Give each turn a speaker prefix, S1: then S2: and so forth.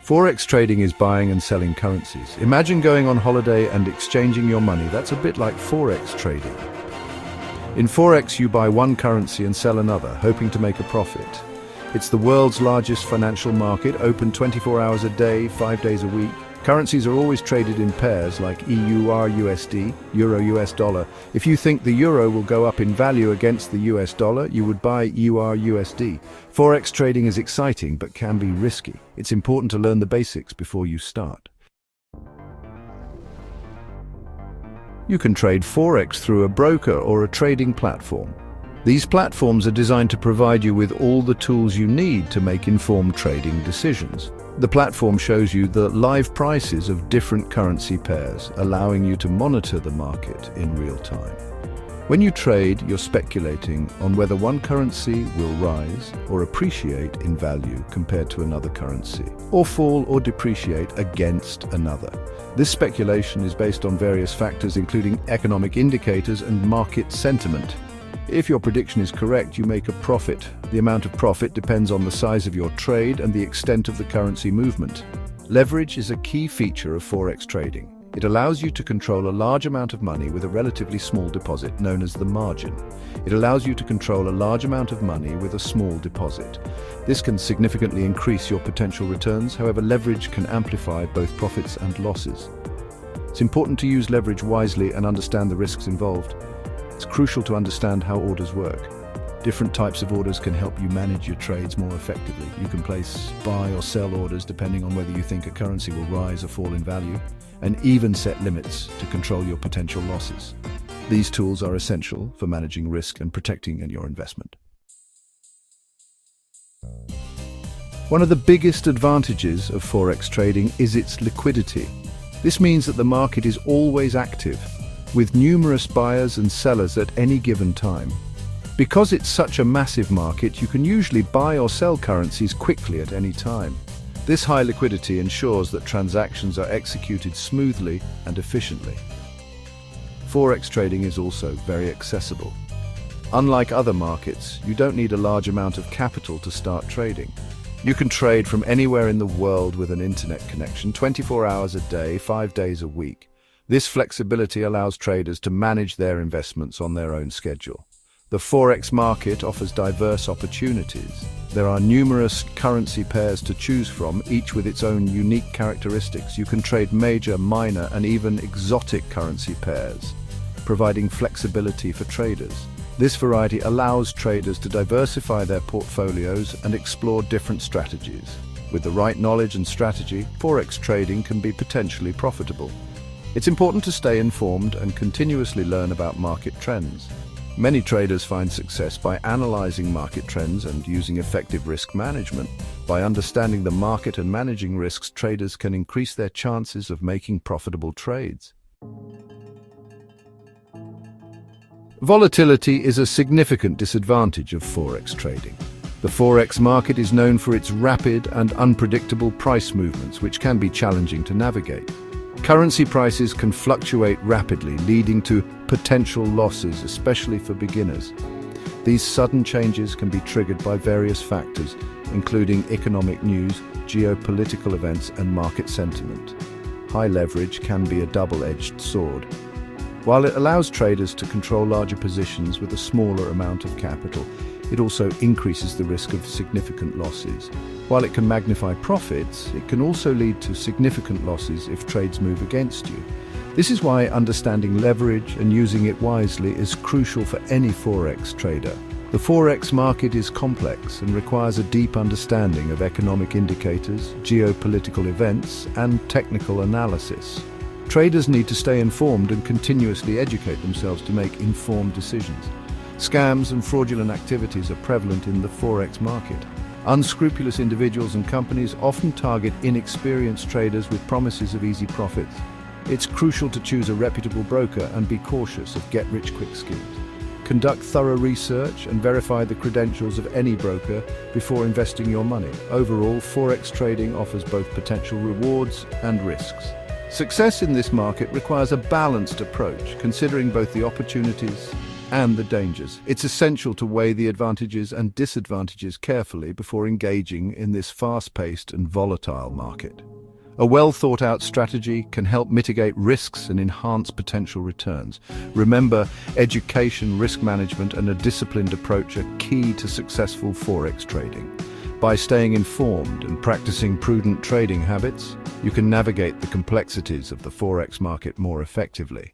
S1: Forex trading is buying and selling currencies. Imagine going on holiday and exchanging your money. That's a bit like Forex trading. In Forex, you buy one currency and sell another, hoping to make a profit. It's the world's largest financial market, open 24 hours a day, 5 days a week. Currencies are always traded in pairs like EUR-USD, Euro-US dollar. If you think the euro will go up in value against the US dollar, you would buy EUR-USD. Forex trading is exciting but can be risky. It's important to learn the basics before you start. You can trade Forex through a broker or a trading platform. These platforms are designed to provide you with all the tools you need to make informed trading decisions. The platform shows you the live prices of different currency pairs, allowing you to monitor the market in real time. When you trade, you're speculating on whether one currency will rise or appreciate in value compared to another currency, or fall or depreciate against another. This speculation is based on various factors, including economic indicators and market sentiment. If your prediction is correct, you make a profit. The amount of profit depends on the size of your trade and the extent of the currency movement. Leverage is a key feature of Forex trading. It allows you to control a large amount of money with a relatively small deposit, known as the margin. It allows you to control a large amount of money with a small deposit. This can significantly increase your potential returns. However, leverage can amplify both profits and losses. It's important to use leverage wisely and understand the risks involved. It's crucial to understand how orders work. Different types of orders can help you manage your trades more effectively. You can place buy or sell orders depending on whether you think a currency will rise or fall in value, and even set limits to control your potential losses. These tools are essential for managing risk and protecting your investment. One of the biggest advantages of Forex trading is its liquidity. This means that the market is always active, with numerous buyers and sellers at any given time. Because it's such a massive market, you can usually buy or sell currencies quickly at any time. This high liquidity ensures that transactions are executed smoothly and efficiently. Forex trading is also very accessible. Unlike other markets, you don't need a large amount of capital to start trading. You can trade from anywhere in the world with an internet connection, 24 hours a day, 5 days a week. This flexibility allows traders to manage their investments on their own schedule. The Forex market offers diverse opportunities. There are numerous currency pairs to choose from, each with its own unique characteristics. You can trade major, minor, and even exotic currency pairs, providing flexibility for traders. This variety allows traders to diversify their portfolios and explore different strategies. With the right knowledge and strategy, Forex trading can be potentially profitable. It's important to stay informed and continuously learn about market trends. Many traders find success by analyzing market trends and using effective risk management. By understanding the market and managing risks, traders can increase their chances of making profitable trades. Volatility is a significant disadvantage of Forex trading. The Forex market is known for its rapid and unpredictable price movements, which can be challenging to navigate. Currency prices can fluctuate rapidly, leading to potential losses, especially for beginners. These sudden changes can be triggered by various factors, including economic news, geopolitical events, and market sentiment. High leverage can be a double-edged sword. While it allows traders to control larger positions with a smaller amount of capital, it also increases the risk of significant losses. While it can magnify profits, it can also lead to significant losses if trades move against you. This is why understanding leverage and using it wisely is crucial for any Forex trader. The Forex market is complex and requires a deep understanding of economic indicators, geopolitical events, and technical analysis. Traders need to stay informed and continuously educate themselves to make informed decisions. Scams and fraudulent activities are prevalent in the Forex market. Unscrupulous individuals and companies often target inexperienced traders with promises of easy profits. It's crucial to choose a reputable broker and be cautious of get-rich-quick schemes. Conduct thorough research and verify the credentials of any broker before investing your money. Overall, Forex trading offers both potential rewards and risks. Success in this market requires a balanced approach, considering both the opportunities and the dangers. It's essential to weigh the advantages and disadvantages carefully before engaging in this fast-paced and volatile market. A well-thought-out strategy can help mitigate risks and enhance potential returns. Remember, education, risk management, and a disciplined approach are key to successful Forex trading. By staying informed and practicing prudent trading habits, you can navigate the complexities of the Forex market more effectively.